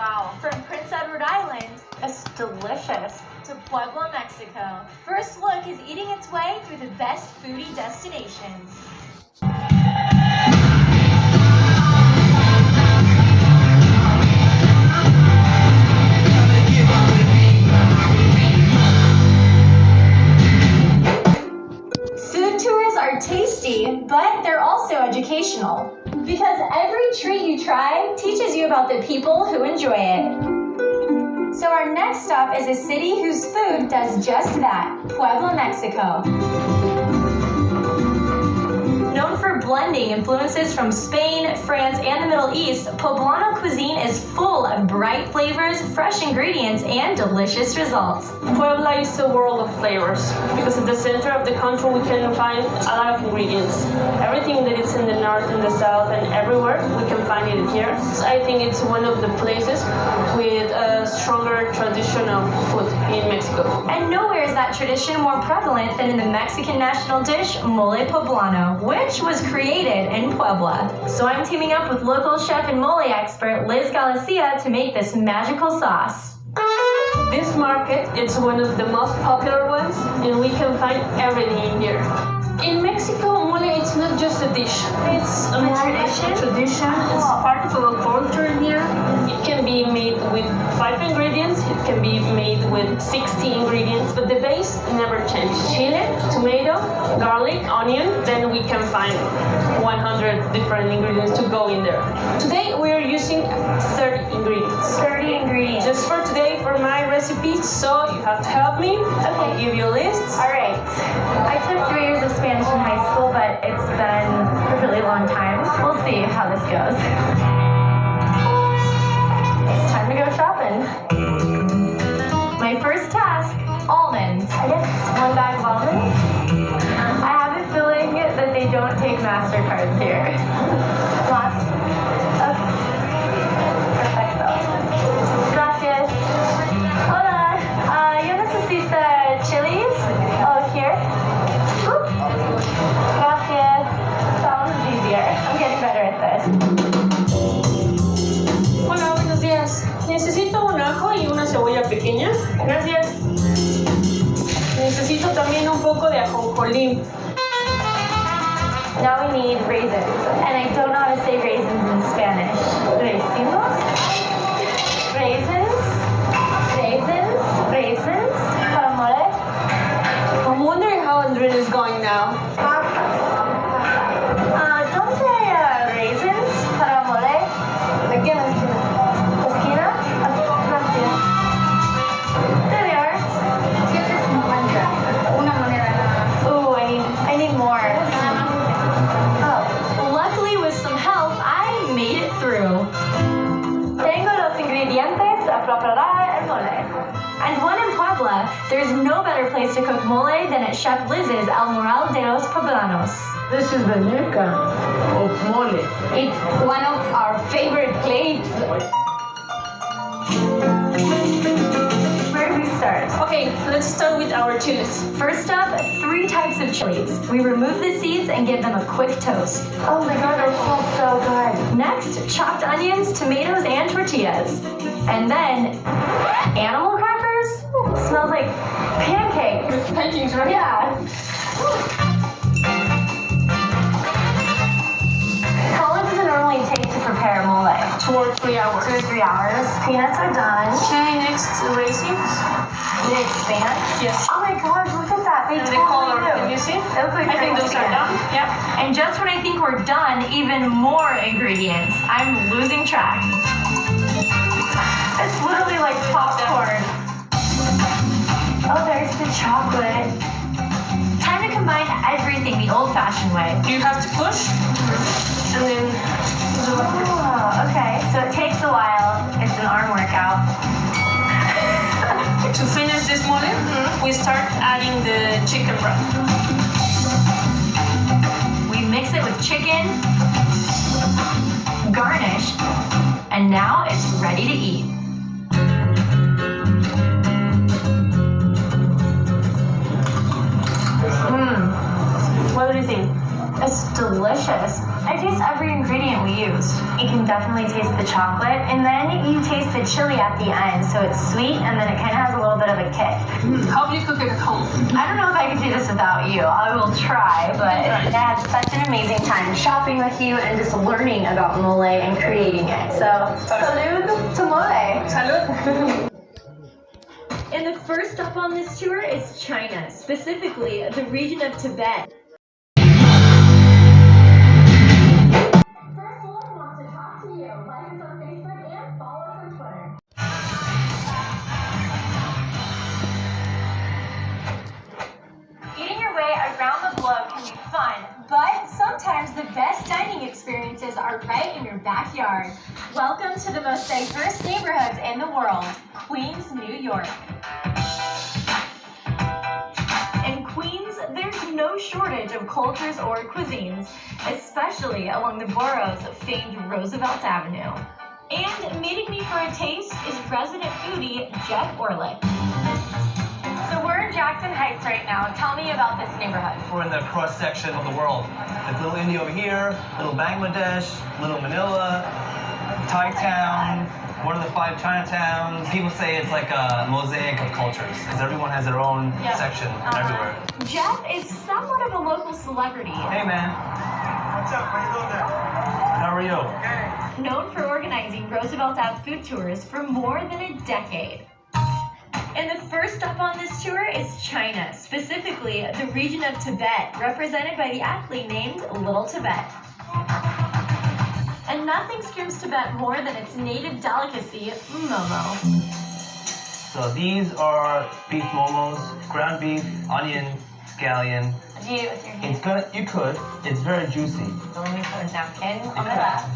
Wow. From Prince Edward Island, it's delicious, to Puebla, Mexico. First Look is eating its way through the best foodie destinations. Food tours are tasty, but they're also educational. Because every treat you try teaches you about the people who enjoy it. So our next stop is a city whose food does just that, Puebla, Mexico. Known for blending influences from Spain, France, and the Middle East, Poblano cuisine is full of bright flavors, fresh ingredients, and delicious results. Puebla is a world of flavors because at the center of the country we can find a lot of ingredients. Everything that is in the north and the south and everywhere, we can find it here. So I think it's one of the places with a stronger tradition of food in Mexico. And nowhere is that tradition more prevalent than in the Mexican national dish, mole poblano, which was created in Puebla. So I'm teaming up with local chef and mole expert Liz Galicia to make this magical sauce. This market is one of the most popular ones, and we can find everything in here. In Mexico, mole it's not just a dish. It's a tradition. It's part of our culture here. It can be made with 5 ingredients. It can be made with 60 ingredients, but the base never changes. Chile, tomato, garlic, onion. Then we can find 100 different ingredients to go in there. Today we are using 30 ingredients. 30 ingredients. Just for today, for my recipe, so you have to help me. Okay. I'll give you a list. All right. I took 3 years of Spanish in high school, but it's been a really long time. We'll see how this goes. It's time to go shopping. My first task, almonds. I guess 1 bag of almonds. I have a feeling that they don't take MasterCards here. Lots. Okay. Perfecto. Gracias. Hola. Yo necesito chilies. Oh, here. Oop. Gracias. Sounds easier. I'm getting better at this. Hola, buenos días. Necesito un ajo y una cebolla pequeña. Gracias. Necesito también un poco de ajonjolí. Now we need raisins. And I don't know how to say raisins in Spanish. Raisinos? Raisins? Raisins? Raisins? Para mole? I'm wondering how Audrina is going now. Don't say raisins para mole. Again, esquina? Gracias. There they are. Ooh, I need more. Oh, luckily with some help, I made it through. Tengo los ingredientes para preparar el mole. And when in Puebla, there's no better place to cook mole than at Chef Liz's El Moral de los Poblanos. This is the yuca of mole. It's one of our favorite plates. Where do we start? Okay, let's start with our chilies. First up, 3 types of chilies. We remove the seeds and give them a quick toast. Oh my god, that smells so good. Next, chopped onions, tomatoes, and tortillas. And then, animal crackers? Smells like pancakes. Pancakes, right? Yeah. How long does it normally take to prepare mole? 2 or 3 hours. 2 or 3 hours. Peanuts are done. Okay, next raisins. They expand? Yes. Oh my gosh, look at that. They And the totally color, do. can you see? They look like I think those are done. Yep. And just when I think we're done, even more ingredients. I'm losing track. It's literally like popcorn. Oh, there's the chocolate. Time to combine everything the old-fashioned way. You have to push, and then Oh, okay. So it takes a while. It's an arm workout. to finish this mole, we start adding the chicken broth. We mix it with chicken, garnish, and now it's ready to eat. What do you think? It's delicious. I taste every ingredient we used. You can definitely taste the chocolate, and then you taste the chili at the end, so it's sweet, and then it kind of has a little bit of a kick. How do you cook it at home? I don't know if I could do this without you. I will try, but I had such an amazing time shopping with you and just learning about mole and creating it. So, salud to mole. Salud. And the first stop on this tour is China, specifically the region of Tibet. Eating your way around the globe can be fun, but sometimes the best dining experiences are right in your backyard. Welcome to the most diverse neighborhoods in the world, Queens, New York. In Queens, there's no shortage of cultures or cuisines, especially along the borough's famed Roosevelt Avenue. And meeting me for a taste is resident foodie Jeff Orlick. So we're in Jackson Heights right now. Tell me about this neighborhood. We're in the cross section of the world. There's little India over here, little Bangladesh, little Manila, Thai town, one of the 5 Chinatowns. People say it's like a mosaic of cultures, because everyone has their own section everywhere. Jeff is somewhat of a local celebrity. Hey man. What's up? How you doing there? How are you? Okay. Known for organizing Roosevelt Ave food tours for more than a decade. And the first stop on this tour is China, specifically the region of Tibet, represented by the athlete named Little Tibet. And nothing screams Tibet more than its native delicacy, momo. So these are beef momos, ground beef, onion, scallion. Do you eat it with your hand? You could. It's very juicy. So let me put a napkin on my lap.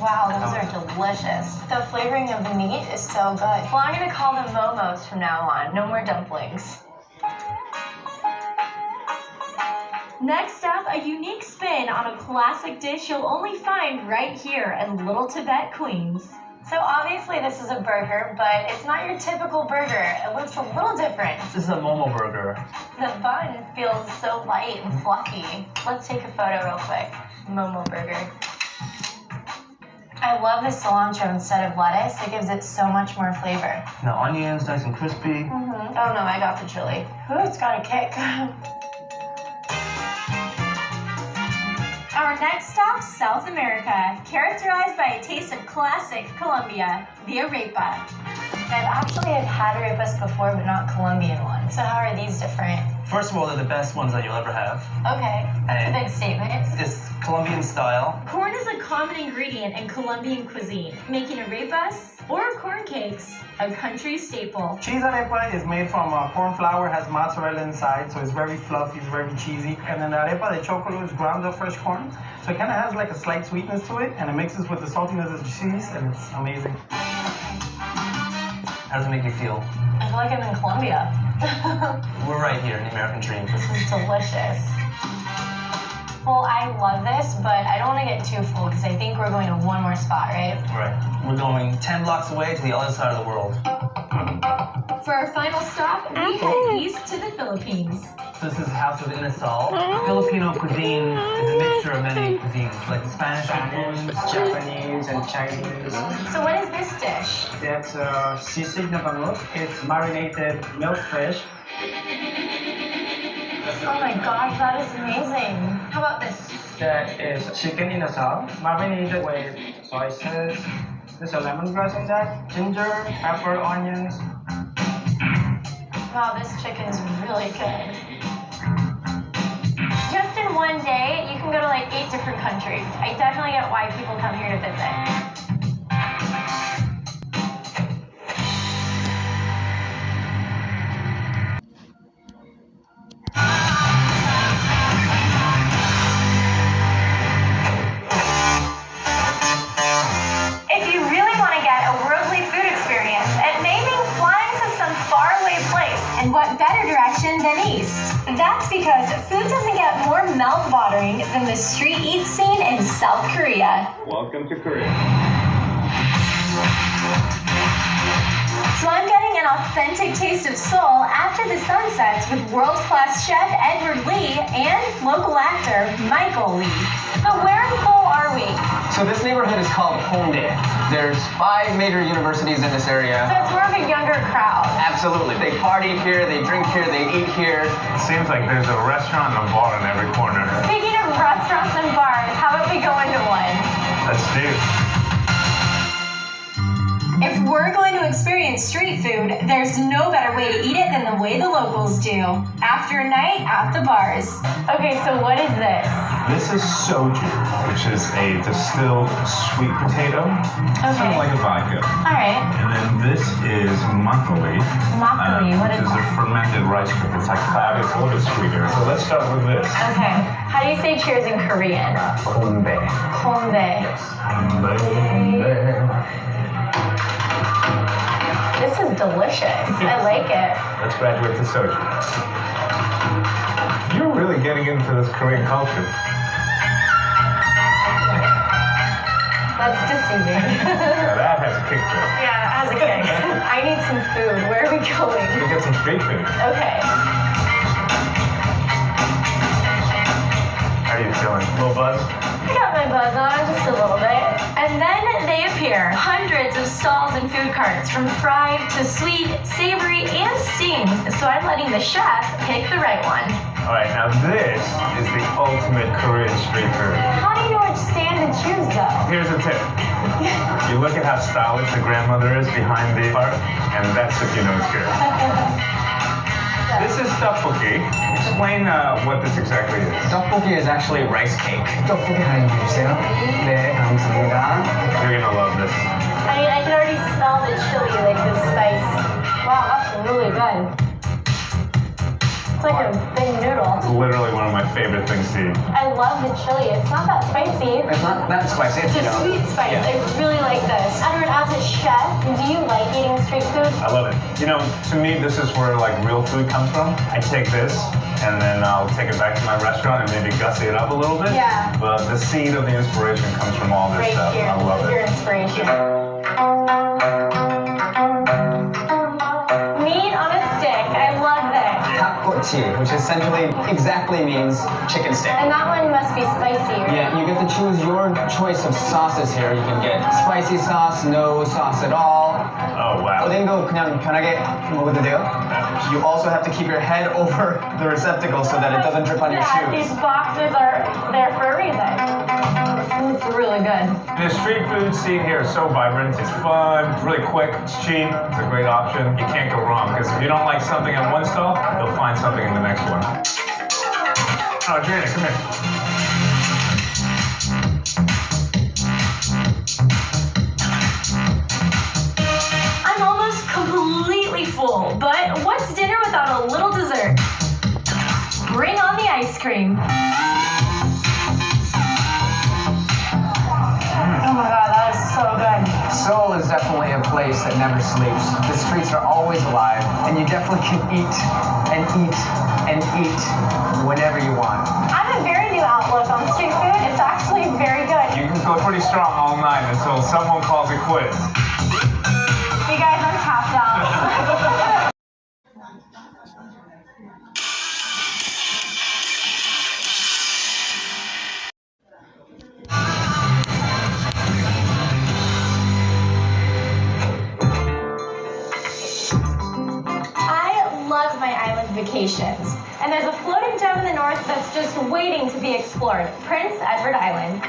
Wow, those are delicious. The flavoring of the meat is so good. Well, I'm gonna call them momos from now on. No more dumplings. Next up, a unique spin on a classic dish you'll only find right here in Little Tibet, Queens. So obviously this is a burger, but it's not your typical burger. It looks a little different. This is a momo burger. The bun feels so light and fluffy. Let's take a photo real quick. Momo burger. I love the cilantro instead of lettuce. It gives it so much more flavor. Now onions, nice and crispy. Oh no, I got the chili. Ooh, it's got a kick. Our next stop, South America, characterized by a taste of classic Colombia, the arepa. I've had arepas before, but not Colombian ones. So how are these different? First of all, they're the best ones that you'll ever have. Okay, that's a big statement. It's Colombian style. Corn is a common ingredient in Colombian cuisine, making arepas or corn cakes a country staple. Cheese arepa is made from corn flour, has mozzarella inside, so it's very fluffy, it's very cheesy. And then the arepa de chocolo is ground up fresh corn, so it kind of has like a slight sweetness to it, and it mixes with the saltiness of the cheese, and it's amazing. How does it make you feel? I feel like I'm in Colombia. We're right here in the American dream. This is delicious. Well, I love this, but I don't want to get too full because I think we're going to one more spot, right? Right. We're going 10 blocks away to the other side of the world. For our final stop, we head east to the Philippines. So this is House of Inasal. Filipino cuisine is a mixture of many cuisines, like Spanish, Japanese, and Chinese. So what is this dish? That's sisig na bangus. It's marinated milk fish. Oh my gosh, that is amazing. How about this? That is chicken inasal, marinated with soy sauce. There's a lemongrass in that, ginger, pepper, onions. Wow, this chicken's really good. Just in one day, you can go to like 8 different countries. I definitely get why people come here to visit. And what better direction than east? That's because food doesn't get more mouth-watering than the street eat scene in South Korea. Welcome to Korea. So I'm getting an authentic taste of Seoul after the sun sets with world-class chef Edward Lee and local actor Michael Lee. So where in Seoul are we? So this neighborhood is called Hongdae. There's 5 major universities in this area. So it's more of a younger crowd. Absolutely. They party here, they drink here, they eat here. It seems like there's a restaurant and a bar in every corner. Speaking of restaurants and bars, how about we go into one? Let's do. If we're going to experience street food, there's no better way to eat it than the way the locals do. After a night at the bars. Okay, so what is this? This is soju, which is a distilled sweet potato. Sort of like a vodka. All right. And then this is makgeolli. Makgeolli, what which is is a fermented rice cookie. It's like cloud, it's a little bit sweeter. So let's start with this. Okay. How do you say cheers in Korean? Konbae. Konbae. This is delicious. I like it. Let's graduate to soju. You're really getting into this Korean culture. That's deceiving. Now that has a kick to it. Yeah, that has a kick. I need some food. Where are we going? We get some street food. Okay. How are you feeling? A little buzz? I got my buzz on just a little bit. And then they appear. Hundreds of stalls and food carts, from fried to sweet, savory, and steamed. So I'm letting the chef pick the right one. All right, now this is the ultimate Korean street food. How do you know which stand to choose, though? Here's a tip. You look at how stylish the grandmother is behind the cart, and that's if you know it's good. This is tteokbokki. Explain what this exactly is. Tteokbokki is actually rice cake. 떡볶이 하나 주세요. 네, 감사합니다. You're gonna love this. I mean, I can already smell the chili, like the spice. Wow, that's really good. It's like a big noodle. It's literally one of my favorite things to eat. I love the chili. It's not that spicy. It's not that spicy. It's a sweet spice. Yeah. I really like this. Edward, as a chef, do you like eating street food? I love it. You know, to me, this is where like real food comes from. I take this and then I'll take it back to my restaurant and maybe gussy it up a little bit. Yeah. But the seed of the inspiration comes from all this Right stuff. here. I love Your it. inspiration. Meat on a stick. I love this. Takgochi, which essentially exactly means chicken stick. And that one must be spicy, right? Yeah, you get to choose your choice of sauces here. You can get spicy sauce, no sauce at all. Oh, wow. 오뎅도 그냥 편하게 먹어도 돼요. You also have to keep your head over the receptacle so that it doesn't drip on your Yeah, shoes. these boxes are there for a reason. It's really good. The street food scene here is so vibrant. It's fun, it's really quick, it's cheap, it's a great option. You can't go wrong because if you don't like something at one stall, you'll find something in the next one. Oh, Audrina, come here. I'm almost completely full, but what's dinner without a little dessert? Bring on the ice cream. Oh my god, that is so good. Seoul is definitely a place that never sleeps. The streets are always alive, and you definitely can eat and eat and eat whenever you want. I have a very new outlook on street food. It's actually very good. You can go pretty strong all night until someone calls it quits. You guys, I'm tapped out. I love my island vacations. And there's a floating gem in the north that's just waiting to be explored, Prince Edward Island.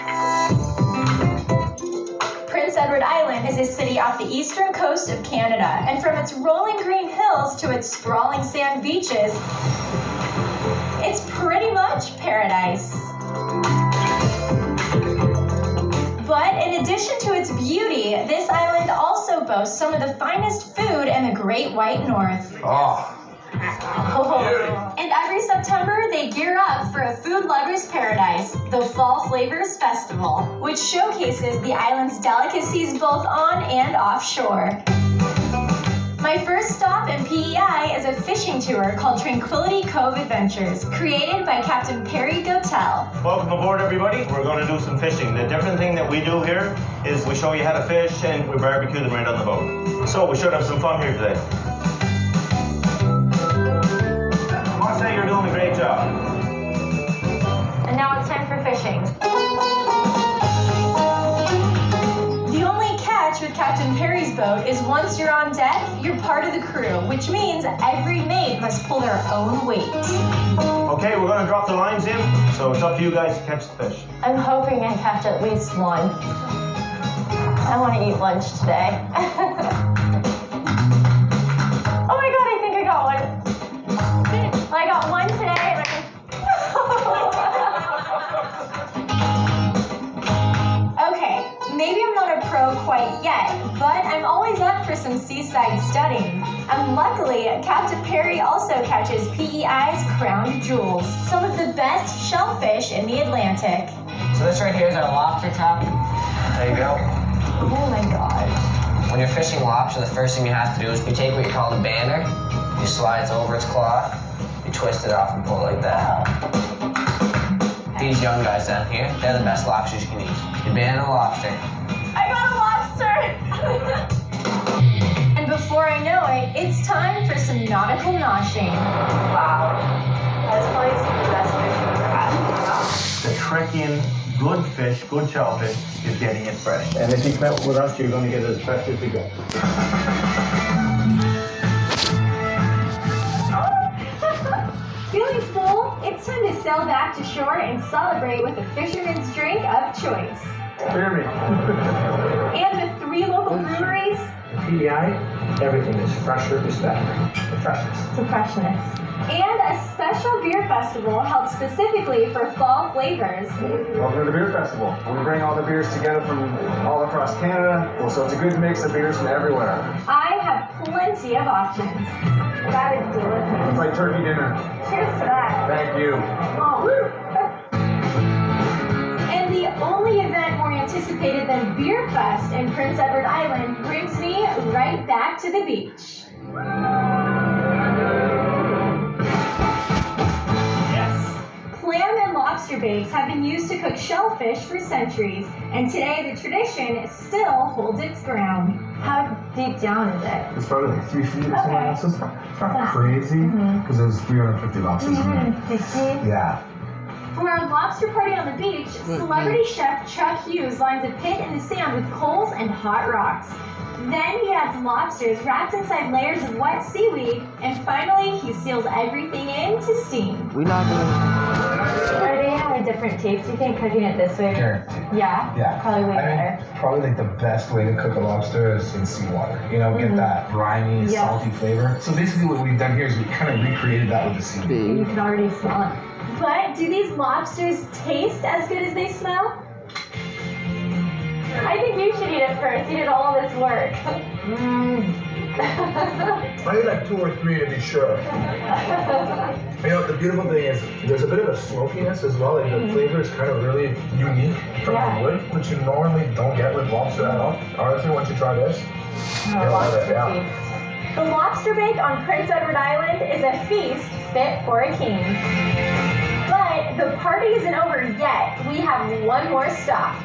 Prince Edward Island is a city off the eastern coast of Canada, and from its rolling green hills to its sprawling sand beaches, it's pretty much paradise. But in addition to its beauty, this island also boasts some of the finest food in the Great White North. Oh. And every September, they gear up for a food lover's paradise, the Fall Flavors Festival, which showcases the island's delicacies both on and offshore. My first stop in PEI is a fishing tour called Tranquility Cove Adventures, created by Captain Perry Gotel. Welcome aboard, everybody. We're going to do some fishing. The different thing that we do here is we show you how to fish and we barbecue them right on the boat. So we should have some fun here today. I must say you're doing a great job. And now it's time for fishing. The only catch with Captain Perry's boat is once you're on deck, you're part of the crew, which means every mate must pull their own weight. Okay, we're going to drop the lines in, so it's up to you guys to catch the fish. I'm hoping I catch at least one. I want to eat lunch today. Oh my god, I think I got one. I got one today. Okay, maybe I'm not a pro quite yet, but I'm always up for some seaside studying. And luckily, Captain Perry also catches PEI's crown jewels, some of the best shellfish in the Atlantic. So this right here is our lobster trap. There you go. Oh my god. When you're fishing lobster, the first thing you have to do is you take what you call the banner, you slide it over its claw, you twist it off and pull it like that. These young guys down here, they're the best lobsters you can eat. You banner the lobster. I got a lobster! And before I know it, it's time for some nautical noshing. Wow. That's probably some of the best fish we've ever had. The trick in good fish, good shellfish, is getting it fresh. And if you come with us, you're going to get it as fresh as we go. Feeling full? It's time to sail back to shore and celebrate with the fisherman's drink of choice. Hear me. And with 3 local breweries, PEI, everything is fresher is better. The freshness. the freshness. And a special beer festival held specifically for fall flavors. Welcome to the beer festival. We bring all the beers together from all across Canada. Well, so it's a good mix of beers from everywhere. I have plenty of options. That is delicious. It's like turkey dinner. Cheers to that. Thank you. Oh. And the only event more anticipated than Beer Fest in Prince Edward Island brings me right back to the beach. Clam and lobster bakes have been used to cook shellfish for centuries, and today the tradition still holds its ground. How deep down is it? It's probably like 3 feet or something like that. It's not crazy because there's 350 lobsters in there. 350? Yeah. For our lobster party on the beach, celebrity chef Chuck Hughes lines a pit in the sand with coals and hot rocks. Then he adds lobsters wrapped inside layers of wet seaweed, and finally he seals everything in to steam. We're not doing Are they have a different taste, do you think, cooking it this way? Sure. Yeah? Yeah. Probably way I mean, better. probably like the best way to cook a lobster is in seawater. You know, get that briny, Yes. salty flavor. So basically what we've done here is we kind of recreated that with the seaweed. You can already smell it. But do these lobsters taste as good as they smell? I think you should eat it first. You did all this work. I need like 2 or 3 to be sure. You know, the beautiful thing is there's a bit of a smokiness as well. Like the flavor is kind of really unique from the wood, which you normally don't get with lobster at all. Honestly, once you try this, you'll love it. Yeah. The lobster bake on Prince Edward Island is a feast fit for a king. But the party isn't over yet. We have one more stop.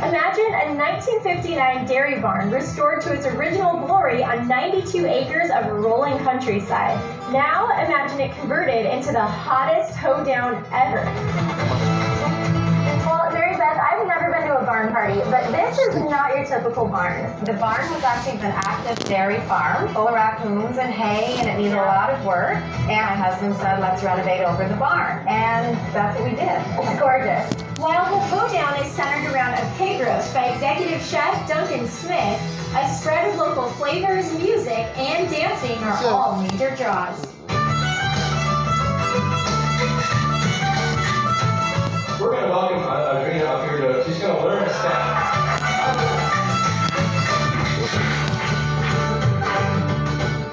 Imagine a 1959 dairy barn restored to its original glory on 92 acres of rolling countryside. Now imagine it converted into the hottest hoedown ever. Well, Mary Beth, I've never been to a barn party, but this is not your typical barn. The barn was actually an active dairy farm, full of raccoons and hay, and it needed a lot of work. And my husband said, let's renovate over the barn. And that's what we did. It's gorgeous. While the hoedown is centered around a pig roast by executive chef Duncan Smith, a spread of local flavors, music, and dancing are all major draws. We're going to welcome Audrina up here. She's going to learn a step.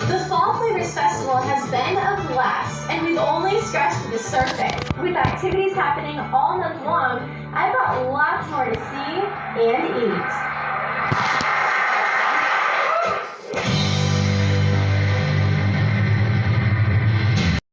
The Fall Flavors Festival has been a blast, and we've only scratched the surface. With activities happening all month long, I've got lots more to see and eat.